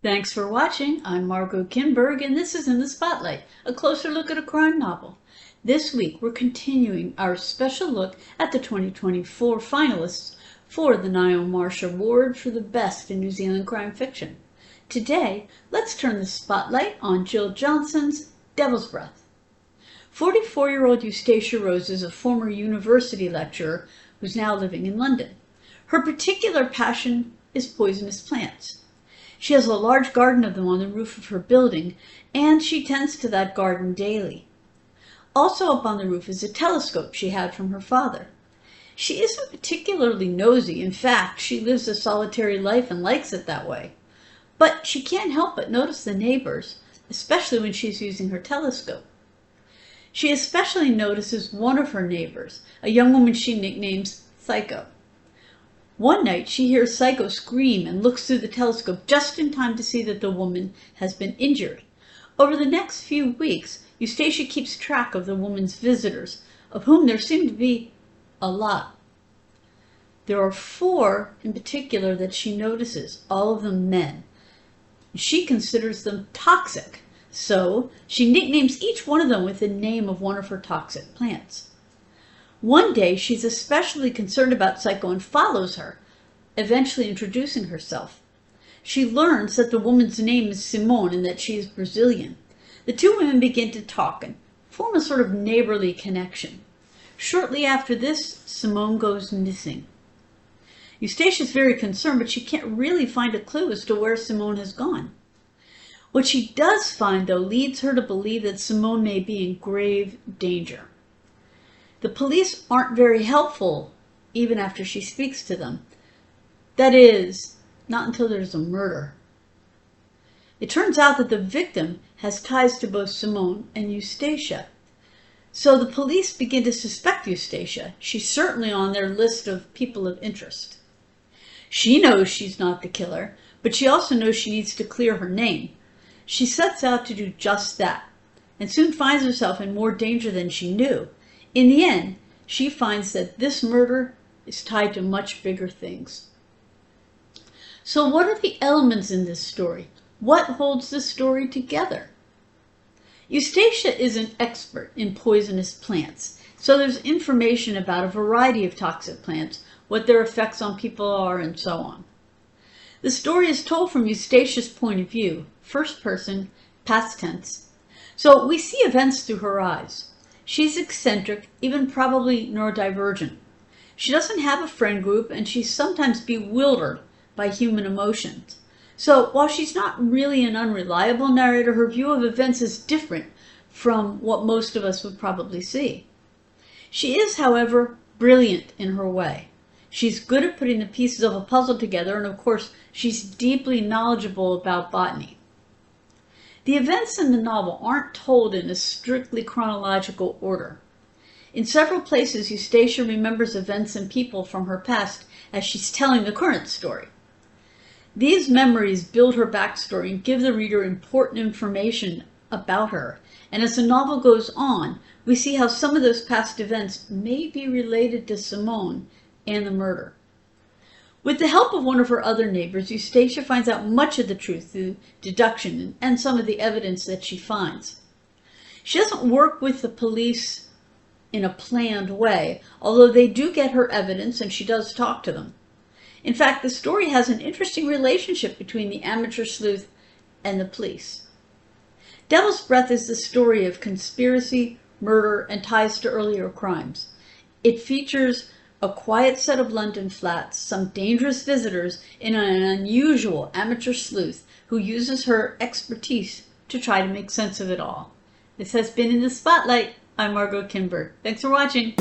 Thanks for watching. I'm Margot Kinberg, and this is In the Spotlight, a closer look at a crime novel. This week, we're continuing our special look at the 2024 finalists for the Ngaio Marsh Award for the Best in New Zealand Crime Fiction. Today, let's turn the spotlight on Jill Johnson's Devil's Breath. 44-year-old Eustacia Rose is a former university lecturer who's now living in London. Her particular passion is poisonous plants. She has a large garden of them on the roof of her building, and she tends to that garden daily. Also up on the roof is a telescope she had from her father. She isn't particularly nosy. In fact, she lives a solitary life and likes it that way. But she can't help but notice the neighbors, especially when she's using her telescope. She especially notices one of her neighbors, a young woman she nicknames Psycho. One night, she hears Psycho scream and looks through the telescope just in time to see that the woman has been injured. Over the next few weeks, Eustacia keeps track of the woman's visitors, of whom there seem to be a lot. There are 4 in particular that she notices, all of them men. She considers them toxic, so she nicknames each one of them with the name of one of her toxic plants. One day, she's especially concerned about Psycho and follows her, eventually introducing herself. She learns that the woman's name is Simone and that she is Brazilian. The two women begin to talk and form a sort of neighborly connection. Shortly after this, Simone goes missing. Eustacia is very concerned, but she can't really find a clue as to where Simone has gone. What she does find, though, leads her to believe that Simone may be in grave danger. The police aren't very helpful, even after she speaks to them. That is, not until there's a murder. It turns out that the victim has ties to both Simone and Eustacia. So the police begin to suspect Eustacia. She's certainly on their list of people of interest. She knows she's not the killer, but she also knows she needs to clear her name. She sets out to do just that, and soon finds herself in more danger than she knew. In the end, she finds that this murder is tied to much bigger things. So what are the elements in this story? What holds the story together? Eustacia is an expert in poisonous plants, so there's information about a variety of toxic plants, what their effects on people are, and so on. The story is told from Eustacia's point of view, first person, past tense, so we see events through her eyes. She's eccentric, even probably neurodivergent. She doesn't have a friend group, and she's sometimes bewildered by human emotions. So while she's not really an unreliable narrator, her view of events is different from what most of us would probably see. She is, however, brilliant in her way. She's good at putting the pieces of a puzzle together, and of course, she's deeply knowledgeable about botany. The events in the novel aren't told in a strictly chronological order. In several places, Eustacia remembers events and people from her past as she's telling the current story. These memories build her backstory and give the reader important information about her. And as the novel goes on, we see how some of those past events may be related to Simone and the murder. With the help of one of her other neighbors, Eustacia finds out much of the truth through deduction and some of the evidence that she finds. She doesn't work with the police in a planned way, although they do get her evidence and she does talk to them. In fact, the story has an interesting relationship between the amateur sleuth and the police. Devil's Breath is the story of conspiracy, murder, and ties to earlier crimes. It features a quiet set of London flats, some dangerous visitors, and an unusual amateur sleuth who uses her expertise to try to make sense of it all. This has been In the Spotlight. I'm Margot Kinberg. Thanks for watching.